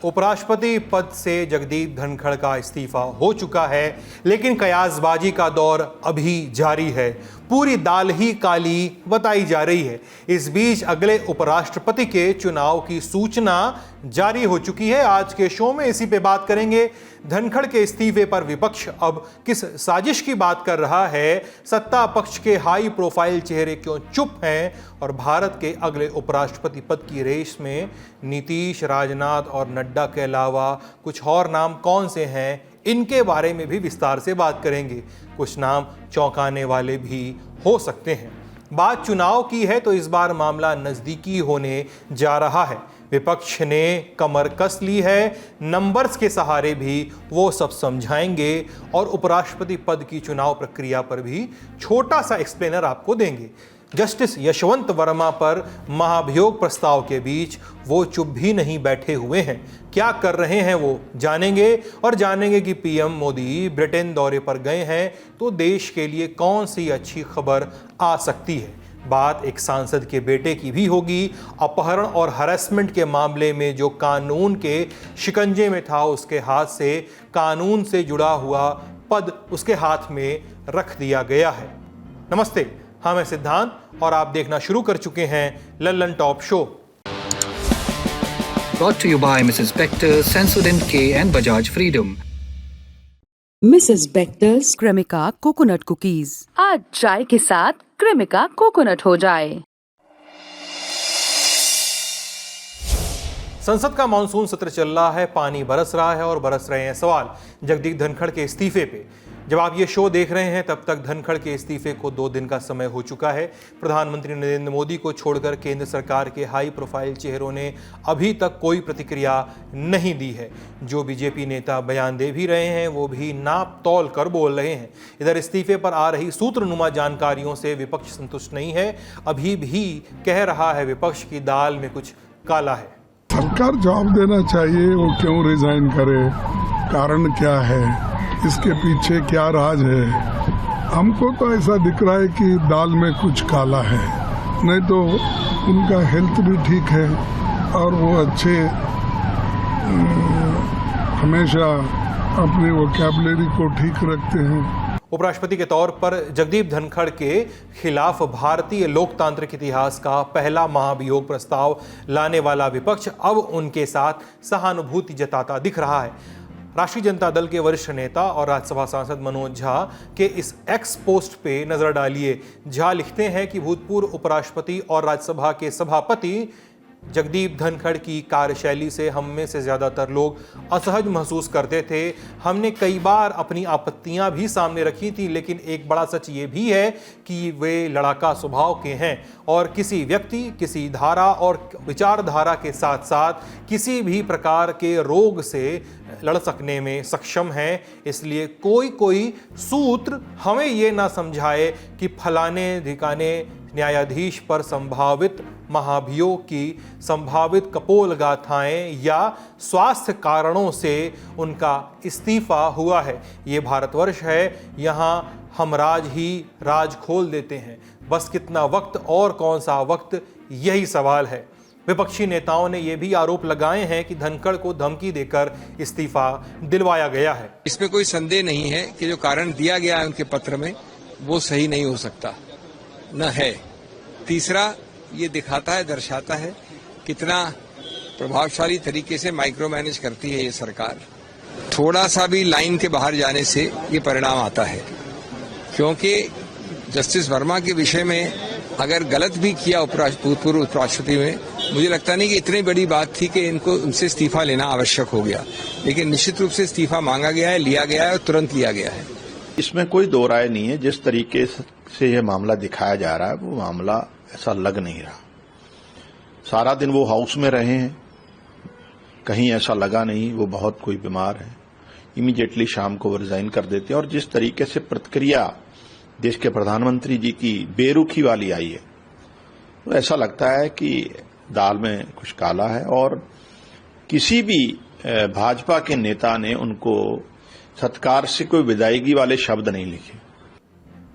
उपराष्ट्रपति पद से जगदीप धनखड़ का इस्तीफा हो चुका है, लेकिन कयासबाजी का दौर अभी जारी है। पूरी दाल ही काली बताई जा रही है। इस बीच अगले उपराष्ट्रपति के चुनाव की सूचना जारी हो चुकी है। आज के शो में इसी पे बात करेंगे। धनखड़ के इस्तीफे पर विपक्ष अब किस साजिश की बात कर रहा है, सत्ता पक्ष के हाई प्रोफाइल चेहरे क्यों चुप हैं, और भारत के अगले उपराष्ट्रपति पद की रेस में नीतीश, राजनाथ और नड्डा के अलावा कुछ और नाम कौन से हैं, इनके बारे में भी विस्तार से बात करेंगे। कुछ नाम चौंकाने वाले भी हो सकते हैं। बात चुनाव की है तो इस बार मामला नज़दीकी होने जा रहा है। विपक्ष ने कमर कस ली है, नंबर्स के सहारे भी वो सब समझाएंगे और उपराष्ट्रपति पद की चुनाव प्रक्रिया पर भी छोटा सा एक्सप्लेनर आपको देंगे। जस्टिस यशवंत वर्मा पर महाभियोग प्रस्ताव के बीच वो चुप भी नहीं बैठे हुए हैं। क्या कर रहे हैं वो जानेंगे, और जानेंगे कि पीएम मोदी ब्रिटेन दौरे पर गए हैं तो देश के लिए कौन सी अच्छी खबर आ सकती है। बात एक सांसद के बेटे की भी होगी। अपहरण और हरासमेंट के मामले में जो कानून के शिकंजे में था, उसके हाथ से कानून से जुड़ा हुआ पद उसके हाथ में रख दिया गया है। नमस्ते, हाँ मैं सिद्धांत और आप देखना शुरू कर चुके हैं Lallan top show. Brought to you by Mrs. Bector's Sensodyne K and Bajaj Freedom. Mrs. Bector's Cremica coconut cookies. आज चाय के साथ क्रेमिका कोकोनट हो जाए। संसद का मानसून सत्र चल रहा है, पानी बरस रहा है और बरस रहे हैं सवाल जगदीप धनखड़ के इस्तीफे पे। जब आप ये शो देख रहे हैं तब तक धनखड़ के इस्तीफे को 2 दिन का समय हो चुका है। प्रधानमंत्री नरेंद्र मोदी को छोड़कर केंद्र सरकार के हाई प्रोफाइल चेहरों ने अभी तक कोई प्रतिक्रिया नहीं दी है। जो बीजेपी नेता बयान दे भी रहे हैं वो भी नाप तौल कर बोल रहे हैं। इधर इस्तीफे पर आ रही सूत्रनुमा जानकारियों से विपक्ष संतुष्ट नहीं है। अभी भी कह रहा है विपक्ष की दाल में कुछ काला है। सरकार जवाब देना चाहिए, वो क्यों रिजाइन करे, कारण क्या है, इसके पीछे क्या राज है। हमको तो ऐसा दिख रहा है कि दाल में कुछ काला है, नहीं तो उनका हेल्थ भी ठीक है और वो अच्छे हमेशा अपनी वोकैबुलरी को ठीक रखते हैं। उपराष्ट्रपति के तौर पर जगदीप धनखड़ के खिलाफ भारतीय लोकतांत्रिक इतिहास का पहला महाभियोग प्रस्ताव लाने वाला विपक्ष अब उनके साथ सहानुभूति जताता दिख रहा है। राष्ट्रीय जनता दल के वरिष्ठ नेता और राज्यसभा सांसद मनोज झा के इस एक्स पोस्ट पे नजर डालिए। झा लिखते हैं कि भूतपूर्व उपराष्ट्रपति और राज्यसभा के सभापति जगदीप धनखड़ की कार्यशैली से हम में से ज़्यादातर लोग असहज महसूस करते थे। हमने कई बार अपनी आपत्तियां भी सामने रखी थी, लेकिन एक बड़ा सच ये भी है कि वे लड़ाका स्वभाव के हैं और किसी व्यक्ति, किसी धारा और विचारधारा के साथ साथ किसी भी प्रकार के रोग से लड़ सकने में सक्षम हैं। इसलिए कोई सूत्र हमें ये ना समझाए कि फलाने ढिकाने न्यायाधीश पर संभावित महाभियोग की संभावित कपोल गाथाएं या स्वास्थ्य कारणों से उनका इस्तीफा हुआ है। ये भारतवर्ष है, यहाँ हम राज ही राज खोल देते हैं। बस कितना वक्त और कौन सा वक्त, यही सवाल है। विपक्षी नेताओं ने यह भी आरोप लगाए हैं कि धनखड़ को धमकी देकर इस्तीफा दिलवाया गया है। इसमें कोई संदेह नहीं है कि जो कारण दिया गया है उनके पत्र में वो सही नहीं हो सकता, न है। तीसरा, ये दिखाता है, दर्शाता है कितना प्रभावशाली तरीके से माइक्रो मैनेज करती है ये सरकार। थोड़ा सा भी लाइन के बाहर जाने से ये परिणाम आता है, क्योंकि जस्टिस वर्मा के विषय में अगर गलत भी किया भूतपूर्व उपराष्ट्रपति में, मुझे लगता नहीं कि इतनी बड़ी बात थी कि इनको उनसे इस्तीफा लेना आवश्यक हो गया। लेकिन निश्चित रूप से इस्तीफा मांगा गया है, लिया गया है और तुरंत लिया गया है। इसमें कोई दो राय नहीं है। जिस तरीके से यह मामला दिखाया जा रहा है वो मामला ऐसा लग नहीं रहा। सारा दिन वो हाउस में रहे हैं, कहीं ऐसा लगा नहीं वो बहुत कोई बीमार है। इमीडिएटली शाम को वो रिजाइन कर देते हैं। और जिस तरीके से प्रतिक्रिया देश के प्रधानमंत्री जी की बेरुखी वाली आई है, तो ऐसा लगता है कि दाल में कुछ काला है। और किसी भी भाजपा के नेता ने उनको सत्कार से कोई विदायगी वाले शब्द नहीं लिखे।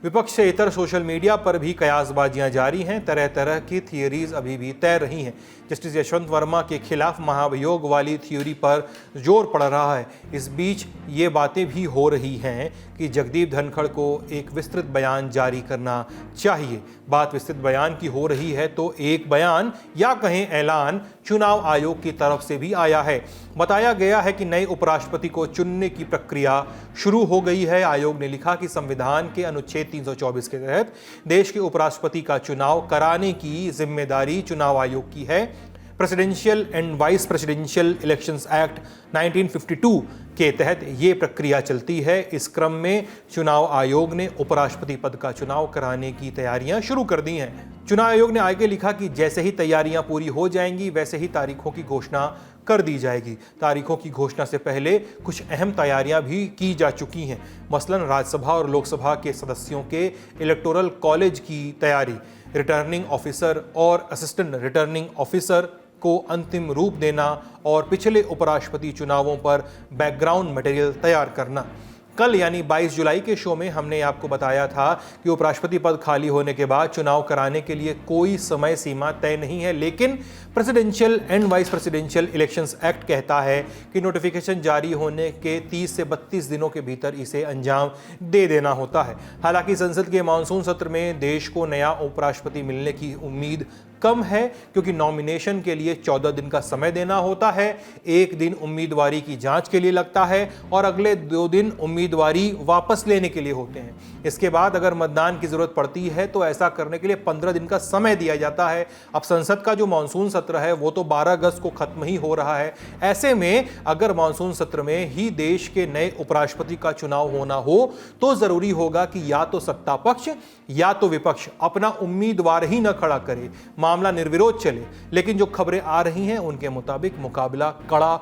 विपक्ष से इतर सोशल मीडिया पर भी कयासबाजियां जारी हैं। तरह तरह की थियरीज अभी भी तैर रही हैं। जस्टिस यशवंत वर्मा के खिलाफ महाभियोग वाली थ्योरी पर जोर पड़ रहा है। इस बीच ये बातें भी हो रही हैं कि जगदीप धनखड़ को एक विस्तृत बयान जारी करना चाहिए। बात विस्तृत बयान की हो रही है तो एक बयान या कहें ऐलान चुनाव आयोग की तरफ से भी आया है। बताया गया है कि नए उपराष्ट्रपति को चुनने की प्रक्रिया शुरू हो गई है। आयोग ने लिखा कि संविधान के अनुच्छेद 324 के तहत देश के उपराष्ट्रपति का चुनाव कराने की जिम्मेदारी चुनाव आयोग की है। Presidential and vice presidential elections act 1952 के तहत ये प्रक्रिया चलती है। इस क्रम में चुनाव आयोग ने उपराष्ट्रपति पद का चुनाव कराने की तैयारियां शुरू कर दी हैं। चुनाव आयोग ने आगे लिखा कि जैसे ही तैयारियां पूरी हो जाएंगी वैसे ही तारीखों की घोषणा कर दी जाएगी। तारीखों की घोषणा से पहले कुछ अहम तैयारियां भी की जा चुकी हैं। मसलन राज्यसभा और लोकसभा के सदस्यों के इलेक्टोरल कॉलेज की तैयारी, रिटर्निंग ऑफिसर और असिस्टेंट रिटर्निंग ऑफिसर को अंतिम रूप देना और पिछले उपराष्ट्रपति चुनावों पर बैकग्राउंड मटेरियल तैयार करना। कल यानी 22 जुलाई के शो में हमने आपको बताया था कि उपराष्ट्रपति पद खाली होने के बाद चुनाव कराने के लिए कोई समय सीमा तय नहीं है, लेकिन presidential and vice presidential elections act कहता है कि नोटिफिकेशन जारी होने के 30 से 32 दिनों के भीतर इसे अंजाम दे देना होता है। हालांकि संसद के मानसून सत्र में देश को नया उपराष्ट्रपति मिलने की उम्मीद कम है, क्योंकि नॉमिनेशन के लिए 14 दिन का समय देना होता है। एक दिन उम्मीदवारी की जांच के लिए लगता है और अगले 2 दिन उम्मीदवारी वापस लेने के लिए होते हैं। इसके बाद अगर मतदान की जरूरत पड़ती है तो ऐसा करने के लिए 15 दिन का समय दिया जाता है। अब संसद का जो मानसून सत्र है वो तो 12 अगस्त को खत्म ही हो रहा है। ऐसे में अगर मानसून सत्र में ही देश के नए उपराष्ट्रपति का चुनाव होना हो तो जरूरी होगा कि या तो सत्ता पक्ष या तो विपक्ष अपना उम्मीदवार ही न खड़ा करे, मामला निर्विरोध चले। लेकिन जो खबरें आ रही हैं उनके मुताबिक मुकाबला कड़ा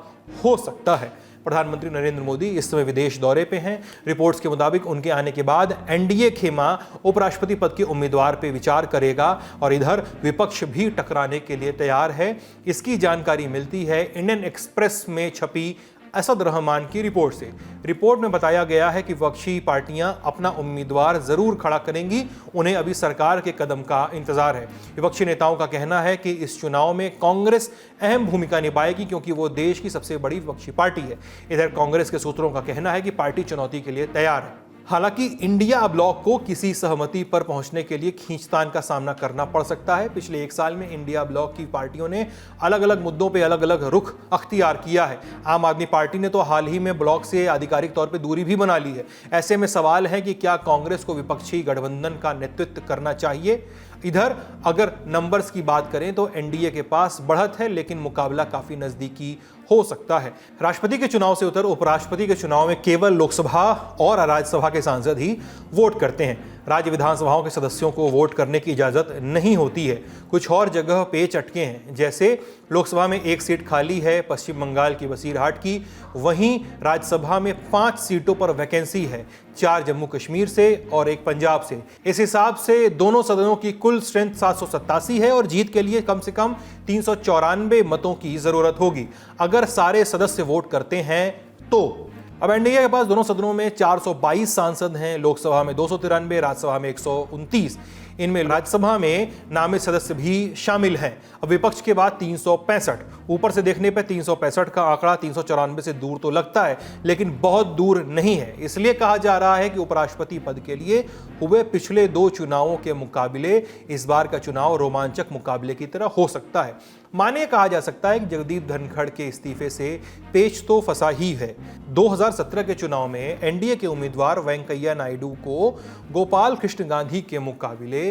हो सकता है। प्रधानमंत्री नरेंद्र मोदी इस समय विदेश दौरे पे हैं। रिपोर्ट्स के मुताबिक उनके आने के बाद एनडीए खेमा उपराष्ट्रपति पद के उम्मीदवार पे विचार करेगा और इधर विपक्ष भी टकराने के लिए तैयार है। इसकी जानकारी मिलती है इंडियन एक्सप्रेस में छपी असद रहमान की रिपोर्ट से। रिपोर्ट में बताया गया है कि विपक्षी पार्टियां अपना उम्मीदवार जरूर खड़ा करेंगी, उन्हें अभी सरकार के कदम का इंतजार है। विपक्षी नेताओं का कहना है कि इस चुनाव में कांग्रेस अहम भूमिका निभाएगी, क्योंकि वो देश की सबसे बड़ी विपक्षी पार्टी है। इधर कांग्रेस के सूत्रों का कहना है कि पार्टी चुनौती के लिए तैयार है। हालांकि इंडिया ब्लॉक को किसी सहमति पर पहुंचने के लिए खींचतान का सामना करना पड़ सकता है। पिछले 1 साल में इंडिया ब्लॉक की पार्टियों ने अलग अलग मुद्दों पे अलग अलग रुख अख्तियार किया है। आम आदमी पार्टी ने तो हाल ही में ब्लॉक से आधिकारिक तौर पे दूरी भी बना ली है। ऐसे में सवाल है कि क्या कांग्रेस को विपक्षी गठबंधन का नेतृत्व करना चाहिए। इधर अगर नंबर्स की बात करें तो एनडीए के पास बढ़त है, लेकिन मुकाबला काफी नजदीकी हो सकता है। राष्ट्रपति के चुनाव से उतर उपराष्ट्रपति के चुनाव में केवल लोकसभा और राज्यसभा के सांसद ही वोट करते हैं। राज्य विधानसभाओं के सदस्यों को वोट करने की इजाजत नहीं होती है। कुछ और जगह पेच अटके हैं, जैसे लोकसभा में 1 सीट खाली है पश्चिम बंगाल की बसीरहाट की, वहीं राज्यसभा में 5 सीटों पर वैकेंसी है, 4 जम्मू कश्मीर से और 1 पंजाब से। इस हिसाब से दोनों सदनों की कुल स्ट्रेंथ 787 है और जीत के लिए कम से कम 394 मतों की जरूरत होगी अगर सारे सदस्य वोट करते हैं तो। अब एनडीए के पास दोनों सदनों में 422 सांसद हैं, लोकसभा में 293, राज्यसभा में 129। इनमें राज्यसभा में नामित सदस्य भी शामिल हैं। अब विपक्ष के बाद 365। ऊपर से देखने पर 365 का आंकड़ा 394 से दूर तो लगता है, लेकिन बहुत दूर नहीं है। इसलिए कहा जा रहा है कि उपराष्ट्रपति पद के लिए हुए पिछले 2 चुनावों के मुकाबले इस बार का चुनाव रोमांचक मुकाबले की तरह हो सकता है। माने कहा जा सकता है कि जगदीप धनखड़ के इस्तीफे से पेच तो फंसा ही है। 2017 के चुनाव में एनडीए के उम्मीदवार वेंकैया नायडू को गोपाल कृष्ण गांधी के मुकाबले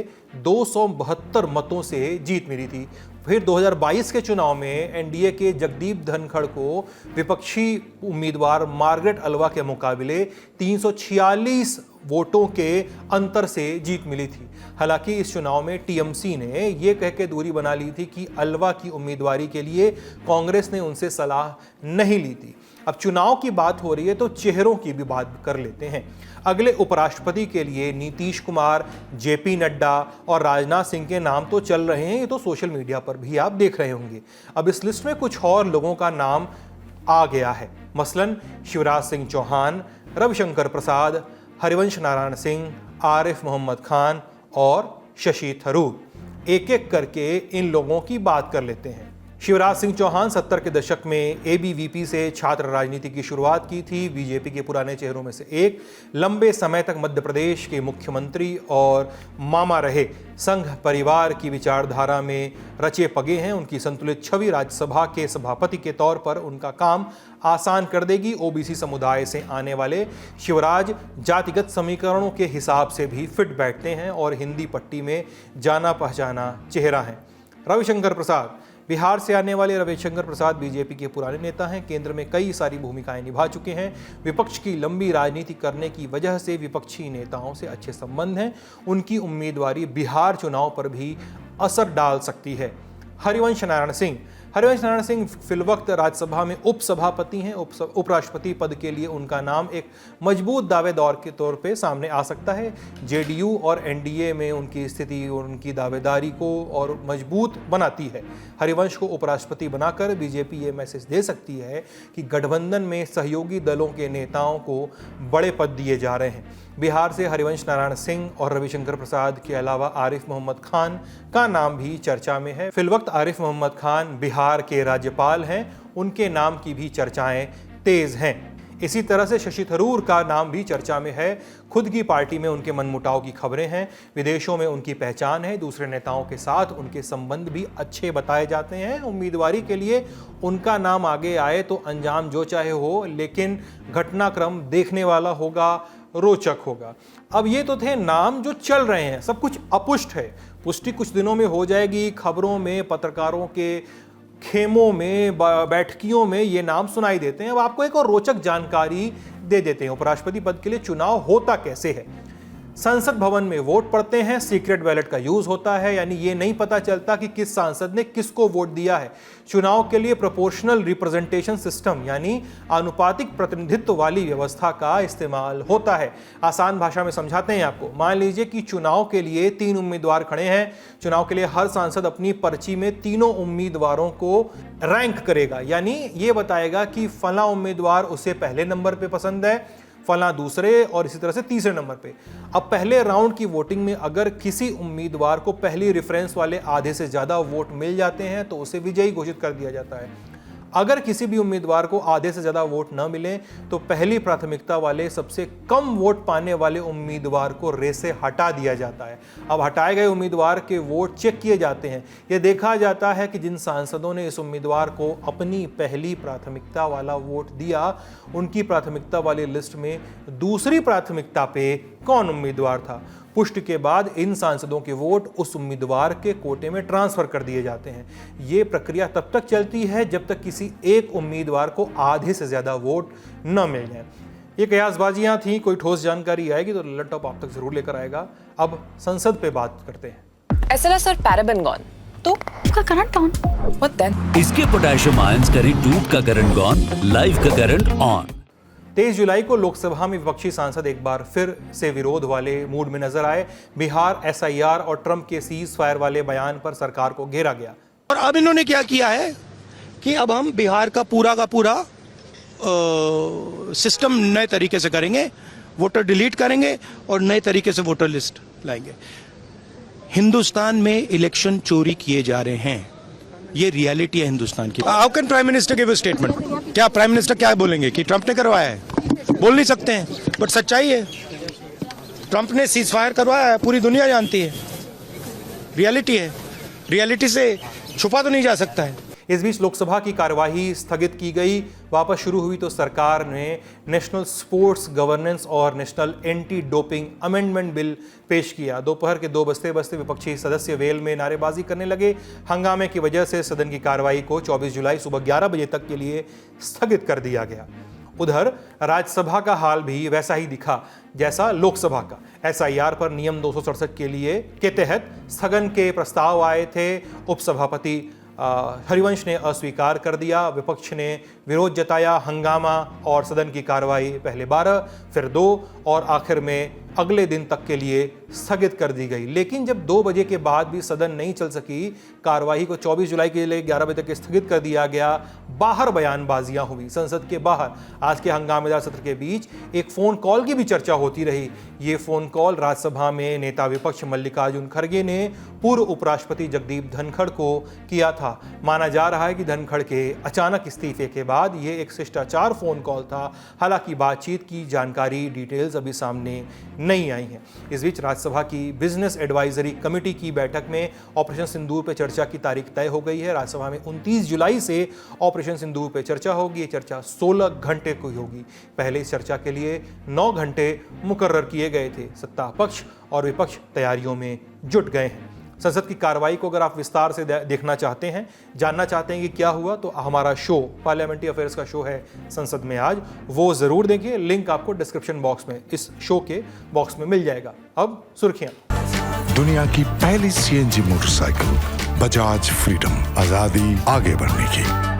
272 मतों से जीत मिली थी। फिर 2022 के चुनाव में एनडीए के जगदीप धनखड़ को विपक्षी उम्मीदवार मार्गरेट अल्वा के मुकाबले 346 वोटों के अंतर से जीत मिली थी। हालांकि इस चुनाव में टीएमसी ने यह कह के दूरी बना ली थी कि अल्वा की उम्मीदवारी के लिए कांग्रेस ने उनसे सलाह नहीं ली थी। अब चुनाव की बात हो रही है तो चेहरों की भी बात कर लेते हैं। अगले उपराष्ट्रपति के लिए नीतीश कुमार, जेपी नड्डा और राजनाथ सिंह के नाम तो चल रहे हैं, ये तो सोशल मीडिया पर भी आप देख रहे होंगे। अब इस लिस्ट में कुछ और लोगों का नाम आ गया है, मसलन शिवराज सिंह चौहान, रविशंकर प्रसाद, हरिवंश नारायण सिंह, आरिफ मोहम्मद खान और शशि थरूर। एक एक करके इन लोगों की बात कर लेते हैं। शिवराज सिंह चौहान 70 के दशक में ABVP से छात्र राजनीति की शुरुआत की थी। बीजेपी के पुराने चेहरों में से एक, लंबे समय तक मध्य प्रदेश के मुख्यमंत्री और मामा रहे। संघ परिवार की विचारधारा में रचे पगे हैं। उनकी संतुलित छवि राज्यसभा के सभापति के तौर पर उनका काम आसान कर देगी। OBC समुदाय से आने वाले शिवराज जातिगत समीकरणों के हिसाब से भी फिट बैठते हैं और हिंदी पट्टी में जाना पहचाना चेहरा हैं। रविशंकर प्रसाद, बिहार से आने वाले रविशंकर प्रसाद बीजेपी के पुराने नेता हैं। केंद्र में कई सारी भूमिकाएं निभा चुके हैं। विपक्ष की लंबी राजनीति करने की वजह से विपक्षी नेताओं से अच्छे संबंध हैं। उनकी उम्मीदवारी बिहार चुनाव पर भी असर डाल सकती है। हरिवंश नारायण सिंह फिलवक्त राज्यसभा में उपसभापति हैं। उपराष्ट्रपति पद के लिए उनका नाम एक मजबूत दावेदार के तौर पे सामने आ सकता है। JDU और NDA में उनकी स्थिति और उनकी दावेदारी को और मजबूत बनाती है। हरिवंश को उपराष्ट्रपति बनाकर बीजेपी ये मैसेज दे सकती है कि गठबंधन में सहयोगी दलों के नेताओं को बड़े पद दिए जा रहे हैं। बिहार से हरिवंश नारायण सिंह और रविशंकर प्रसाद के अलावा आरिफ मोहम्मद खान का नाम भी चर्चा में है। फिलवक्त आरिफ मोहम्मद खान बिहार के राज्यपाल हैं। उनके नाम की भी चर्चाएं तेज हैं। इसी तरह से शशि थरूर का नाम भी चर्चा में है। खुद की पार्टी में उनके मनमुटाव की खबरें हैं। विदेशों में उनकी पहचान है। दूसरे नेताओं के साथ उनके संबंध भी अच्छे बताए जाते हैं। उम्मीदवारी के लिए उनका नाम आगे आए तो अंजाम जो चाहे हो, लेकिन घटनाक्रम देखने वाला होगा, रोचक होगा। अब ये तो थे नाम जो चल रहे हैं, सब कुछ अपुष्ट है। पुष्टि कुछ दिनों में हो जाएगी। खबरों में, पत्रकारों के खेमों में, बैठकियों में ये नाम सुनाई देते हैं। अब आपको एक और रोचक जानकारी दे देते हैं। उपराष्ट्रपति पद के लिए चुनाव होता कैसे है। संसद भवन में वोट पड़ते हैं। सीक्रेट बैलेट का यूज होता है, यानी ये नहीं पता चलता कि किस सांसद ने किसको वोट दिया है। चुनाव के लिए प्रोपोर्शनल रिप्रेजेंटेशन सिस्टम यानी आनुपातिक प्रतिनिधित्व वाली व्यवस्था का इस्तेमाल होता है। आसान भाषा में समझाते हैं आपको। मान लीजिए कि चुनाव के लिए 3 उम्मीदवार खड़े हैं। चुनाव के लिए हर सांसद अपनी पर्ची में तीनों उम्मीदवारों को रैंक करेगा, यानी ये बताएगा कि फला उम्मीदवार उसे पहले नंबर पे पसंद है, फला दूसरे और इसी तरह से तीसरे नंबर पे। अब पहले राउंड की वोटिंग में अगर किसी उम्मीदवार को पहली रेफरेंस वाले आधे से ज़्यादा वोट मिल जाते हैं तो उसे विजयी घोषित कर दिया जाता है। अगर किसी भी उम्मीदवार को आधे से ज़्यादा वोट न मिले तो पहली प्राथमिकता वाले सबसे कम वोट पाने वाले उम्मीदवार को रेस से हटा दिया जाता है। अब हटाए गए उम्मीदवार के वोट चेक किए जाते हैं। यह देखा जाता है कि जिन सांसदों ने इस उम्मीदवार को अपनी पहली प्राथमिकता वाला वोट दिया, उनकी प्राथमिकता वाली लिस्ट में दूसरी प्राथमिकता पे कौन उम्मीदवार था। पुष्टि के बाद इन सांसदों के वोट उस उम्मीदवार के कोटे में ट्रांसफर कर दिए जाते हैं। ये प्रक्रिया तब तक चलती है जब तक किसी एक उम्मीदवार को आधे से ज्यादा वोट न मिल जाए। ये कयासबाजियां थी। कोई ठोस जानकारी आएगी तो लल्ला टॉप आप तक जरूर लेकर आएगा। अब संसद पे बात करते हैं। SLS और पैराबेन गॉन तो का करंट ऑन। What then? इसके पोटेशियम आयंस करें ट्यूब का करंट गॉन, लाइव का करंट ऑन। 23 जुलाई को लोकसभा में विपक्षी सांसद एक बार फिर से विरोध वाले मूड में नजर आए। बिहार SIR और ट्रंप के सीज फायर वाले बयान पर सरकार को घेरा गया। और अब इन्होंने क्या किया है कि अब हम बिहार का पूरा सिस्टम नए तरीके से करेंगे, वोटर डिलीट करेंगे और नए तरीके से वोटर लिस्ट लाएंगे। हिंदुस्तान में इलेक्शन चोरी किए जा रहे हैं, ये रियलिटी है हिंदुस्तान की। How can prime minister give a statement? क्या प्राइम मिनिस्टर क्या बोलेंगे कि ट्रंप ने करवाया है? बोल नहीं सकते हैं, बट सच्चाई है ट्रंप ने सीज फायर करवाया है, पूरी दुनिया जानती है, रियलिटी है, रियलिटी से छुपा तो नहीं जा सकता है। इस बीच लोकसभा की कार्यवाही स्थगित की गई। वापस शुरू हुई तो सरकार ने नेशनल स्पोर्ट्स गवर्नेंस और national anti doping amendment bill पेश किया। दोपहर के 2 बजते बजते विपक्षी सदस्य वेल में नारेबाजी करने लगे। हंगामे की वजह से सदन की कार्यवाही को 24 जुलाई सुबह 11 बजे तक के लिए स्थगित कर दिया गया। उधर राज्यसभा का हाल भी वैसा ही दिखा जैसा लोकसभा का। SIR पर नियम 267 के तहत स्थगन के प्रस्ताव आए थे। उपसभापति हरिवंश ने अस्वीकार कर दिया। विपक्ष ने विरोध जताया। हंगामा और सदन की कार्रवाई पहले 12 फिर 2 और आखिर में अगले दिन तक के लिए स्थगित कर दी गई। लेकिन जब 2 बजे के बाद भी सदन नहीं चल सकी, कार्यवाही को 24 जुलाई के लिए 11 बजे तक स्थगित कर दिया गया। बाहर बयानबाजियां हुई, संसद के बाहर आज के हंगामेदार सत्र के बीच एक फोन कॉल की भी चर्चा होती रही। ये फोन कॉल राज्यसभा में नेता विपक्ष मल्लिकार्जुन खड़गे ने पूर्व उपराष्ट्रपति जगदीप धनखड़ को किया था। माना जा रहा है कि धनखड़ के अचानक इस्तीफे के बाद ये एक शिष्टाचार फोन कॉल था। हालांकि बातचीत की जानकारी, डिटेल्स अभी सामने नहीं आई हैं। इस बीच राज्यसभा की बिजनेस एडवाइजरी कमेटी की बैठक में ऑपरेशन सिंदूर पर चर्चा की तारीख तय हो गई है। राज्यसभा में 29 जुलाई से ऑपरेशन सिंदूर पर चर्चा होगी। ये चर्चा 16 घंटे की होगी। पहले इस चर्चा के लिए 9 घंटे मुकर्रर किए गए थे। सत्ता पक्ष और विपक्ष तैयारियों में जुट गए हैं। संसद की कार्रवाई को अगर आप विस्तार से देखना चाहते हैं, जानना चाहते हैं कि क्या हुआ, तो हमारा शो पार्लियामेंट्री अफेयर्स का शो है संसद में आज, वो जरूर देखिए। लिंक आपको डिस्क्रिप्शन बॉक्स में, इस शो के बॉक्स में मिल जाएगा। अब सुर्खियां। दुनिया की पहली सीएनजी मोटरसाइकिल बजाज फ्रीडम, आजादी आगे बढ़ने की।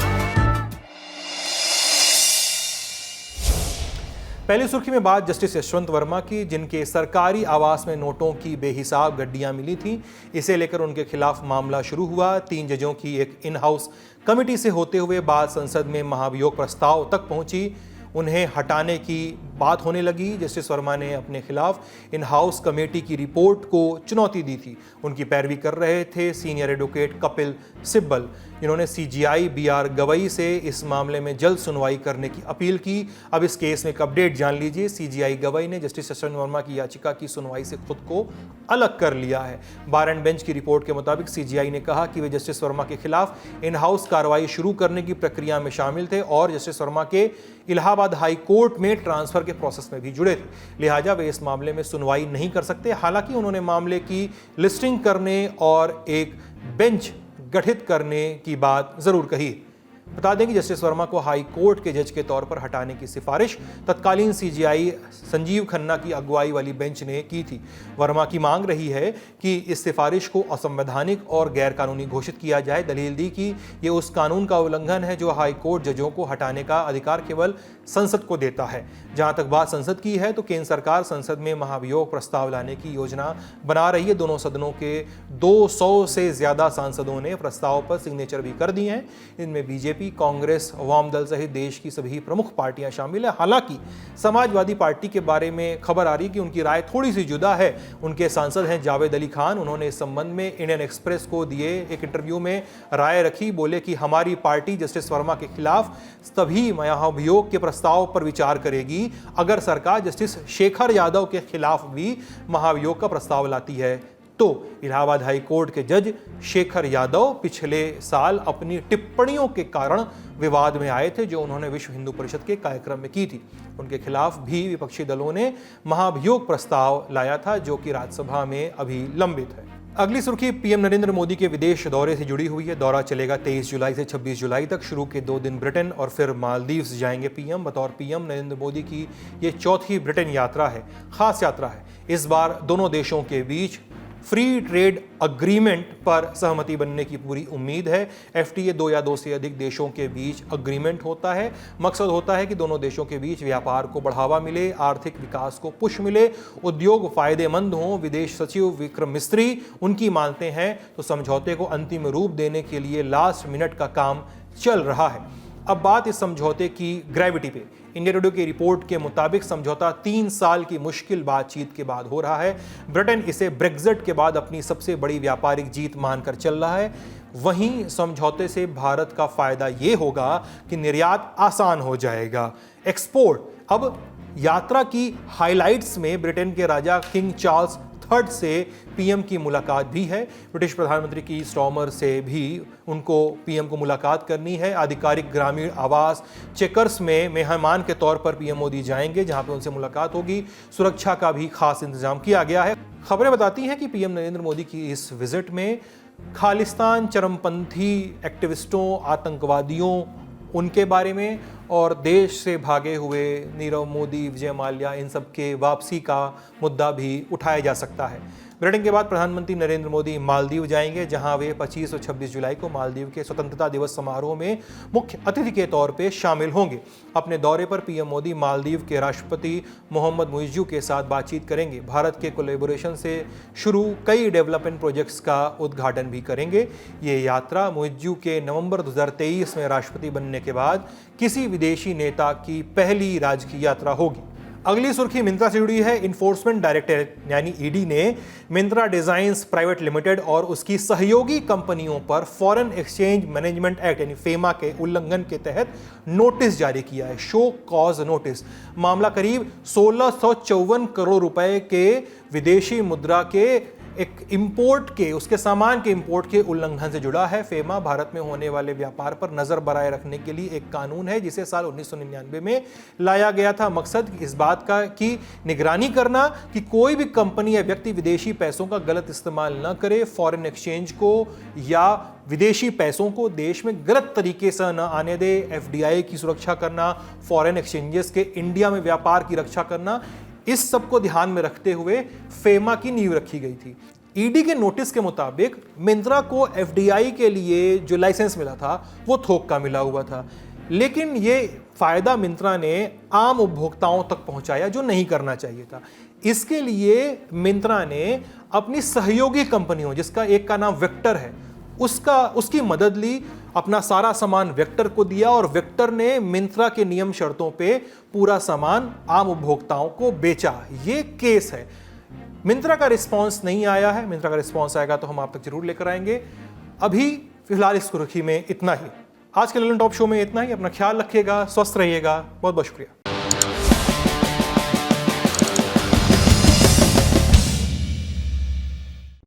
पहली सुर्खी में बात जस्टिस यशवंत वर्मा की, जिनके सरकारी आवास में नोटों की बेहिसाब गड्डियां मिली थीं। इसे लेकर उनके खिलाफ मामला शुरू हुआ। 3 जजों की एक इन हाउस कमेटी से होते हुए बात संसद में महाभियोग प्रस्ताव तक पहुंची। उन्हें हटाने की बात होने लगी। जस्टिस वर्मा ने अपने खिलाफ इन हाउस कमेटी की रिपोर्ट को चुनौती दी थी। उनकी पैरवी कर रहे थे सीनियर एडवोकेट कपिल सिब्बल, जिन्होंने सीजीआई बीआर गवई से इस मामले में जल्द सुनवाई करने की अपील की। अब इस केस में एक अपडेट जान लीजिए। सीजीआई गवई ने जस्टिस यशवंत वर्मा की याचिका की सुनवाई से खुद को अलग कर लिया है। बार एंड बेंच की रिपोर्ट के मुताबिक सीजीआई ने कहा कि वे जस्टिस वर्मा के खिलाफ इन हाउस कार्रवाई शुरू करने की प्रक्रिया में शामिल थे और जस्टिस वर्मा के इलाहाबाद हाई कोर्ट में ट्रांसफर के प्रोसेस में भी जुड़े थे। लिहाजा वे इस मामले में सुनवाई नहीं कर सकते। हालांकि उन्होंने मामले की लिस्टिंग करने और एक बेंच गठित करने की बात जरूर कही। बता दें कि जस्टिस वर्मा को हाई कोर्ट के जज के तौर पर हटाने की सिफारिश तत्कालीन सीजीआई संजीव खन्ना की अगुवाई वाली बेंच ने की थी। वर्मा की मांग रही है कि इस सिफारिश को असंवैधानिक और गैरकानूनी घोषित किया जाए। दलील दी कि ये उस कानून का उल्लंघन है जो हाई कोर्ट जजों को हटाने का अधिकार केवल संसद को देता है। जहां तक बात संसद की है तो केंद्र सरकार संसद में महाभियोग प्रस्ताव लाने की योजना बना रही है। दोनों सदनों के 200 से ज्यादा सांसदों ने प्रस्ताव पर सिग्नेचर भी कर दिए हैं। इनमें बीजेपी, कांग्रेस, वाम दल सहित देश की सभी प्रमुख पार्टियां शामिल है। हालांकि समाजवादी पार्टी के बारे में खबर आ रही है कि उनकी राय थोड़ी सी जुदा है। उनके सांसद हैं जावेद अली खान। उन्होंने इस संबंध में इंडियन एक्सप्रेस को दिए एक इंटरव्यू में राय रखी। बोले कि हमारी पार्टी जस्टिस वर्मा के खिलाफ तभी महाभियोग के प्रस्ताव पर विचार करेगी अगर सरकार जस्टिस शेखर यादव के खिलाफ भी महाभियोग का प्रस्ताव लाती है। तो इलाहाबाद हाई कोर्ट के जज शेखर यादव पिछले साल अपनी टिप्पणियों के कारण विवाद में आए थे, जो उन्होंने विश्व हिंदू परिषद के कार्यक्रम में की थी। उनके खिलाफ भी विपक्षी दलों ने महाभियोग प्रस्ताव लाया था, जो कि राज्यसभा में अभी लंबित है। अगली सुर्खी पीएम नरेंद्र मोदी के विदेश दौरे से जुड़ी हुई है। दौरा चलेगा 23 जुलाई से 26 जुलाई तक। शुरू के 2 दिन ब्रिटेन और फिर मालदीव्स जाएंगे पीएम। बतौर पीएम नरेंद्र मोदी की ये 4थी ब्रिटेन यात्रा है। खास यात्रा है। इस बार दोनों देशों के बीच फ्री ट्रेड अग्रीमेंट पर सहमति बनने की पूरी उम्मीद है। एफटीए 2 या 2 से अधिक देशों के बीच अग्रीमेंट होता है। मकसद होता है कि दोनों देशों के बीच व्यापार को बढ़ावा मिले, आर्थिक विकास को पुश मिले, उद्योग फायदेमंद हों। विदेश सचिव विक्रम मिस्त्री उनकी मानते हैं तो समझौते को अंतिम रूप देने के लिए लास्ट मिनट का काम चल रहा है। अब बात इस समझौते की ग्रेविटी पे। इंडिया टुडे की रिपोर्ट के मुताबिक समझौता 3 साल की मुश्किल बातचीत के बाद हो रहा है। ब्रिटेन इसे ब्रेक्जिट के बाद अपनी सबसे बड़ी व्यापारिक जीत मानकर चल रहा है। वहीं समझौते से भारत का फायदा ये होगा कि निर्यात आसान हो जाएगा, एक्सपोर्ट। अब यात्रा की हाइलाइट्स में ब्रिटेन के राजा किंग चार्ल्स III से पीएम की मुलाकात भी है। ब्रिटिश प्रधानमंत्री की स्टॉमर से भी उनको पीएम को मुलाकात करनी है। आधिकारिक ग्रामीण आवास चेकर्स में मेहमान के तौर पर पीएम मोदी जाएंगे, जहां पे उनसे मुलाकात होगी। सुरक्षा का भी खास इंतजाम किया गया है। खबरें बताती हैं कि पीएम नरेंद्र मोदी की इस विजिट में खालिस्तान, चरमपंथी एक्टिविस्टों, आतंकवादियों, उनके बारे में और देश से भागे हुए नीरव मोदी, विजय माल्या, इन सब के वापसी का मुद्दा भी उठाया जा सकता है। ब्रिटेन के बाद प्रधानमंत्री नरेंद्र मोदी मालदीव जाएंगे, जहां वे 25 और 26 जुलाई को मालदीव के स्वतंत्रता दिवस समारोह में मुख्य अतिथि के तौर पे शामिल होंगे। अपने दौरे पर पीएम मोदी मालदीव के राष्ट्रपति मोहम्मद मुइज़्ज़ू के साथ बातचीत करेंगे। भारत के कोलैबोरेशन से शुरू कई डेवलपमेंट प्रोजेक्ट्स का उद्घाटन भी करेंगे। ये यात्रा मुइज़्ज़ू के नवंबर 2023 में राष्ट्रपति बनने के बाद किसी विदेशी नेता की पहली राजकीय यात्रा होगी। अगली सुर्खी मिंत्रा से जुड़ी है। इन्फोर्समेंट डायरेक्टरेट यानी ईडी ने मिंत्रा डिजाइन्स प्राइवेट लिमिटेड और उसकी सहयोगी कंपनियों पर फॉरेन एक्सचेंज मैनेजमेंट एक्ट यानी फेमा के उल्लंघन के तहत नोटिस जारी किया है, शो कॉज नोटिस। मामला करीब 1654 करोड़ रुपए के विदेशी मुद्रा के एक इंपोर्ट के, उसके सामान के इंपोर्ट के उल्लंघन से जुड़ा है। फेमा भारत में होने वाले व्यापार पर नजर बनाए रखने के लिए एक कानून है जिसे साल 1999 में लाया गया था। मकसद इस बात का की निगरानी करना कि कोई भी कंपनी या व्यक्ति विदेशी पैसों का गलत इस्तेमाल न करे, फॉरेन एक्सचेंज को या विदेशी पैसों को देश में गलत तरीके से न आने दे, एफडीआई की सुरक्षा करना, फॉरेन एक्सचेंजेस के इंडिया में व्यापार की रक्षा करना, इस सब को ध्यान में रखते हुए फेमा की नींव रखी गई थी। ईडी के नोटिस के मुताबिक मिंत्रा को एफडीआई के लिए जो लाइसेंस मिला था वो थोक का मिला हुआ था, लेकिन ये फायदा मिंत्रा ने आम उपभोक्ताओं तक पहुंचाया जो नहीं करना चाहिए था। इसके लिए मिंत्रा ने अपनी सहयोगी कंपनियों, जिसका एक का नाम वेक्टर है, उसकी मदद ली, अपना सारा सामान वेक्टर को दिया और वेक्टर ने मिंत्रा के नियम शर्तों पे पूरा सामान आम उपभोक्ताओं को बेचा। ये केस है। मिंत्रा का रिस्पांस नहीं आया है। मिंत्रा का रिस्पांस आएगा तो हम आप तक जरूर लेकर आएंगे। अभी फिलहाल इस सुर्खी में इतना ही। आज के ललन टॉप शो में इतना ही। अपना ख्याल रखिएगा, स्वस्थ रहिएगा। बहुत बहुत शुक्रिया।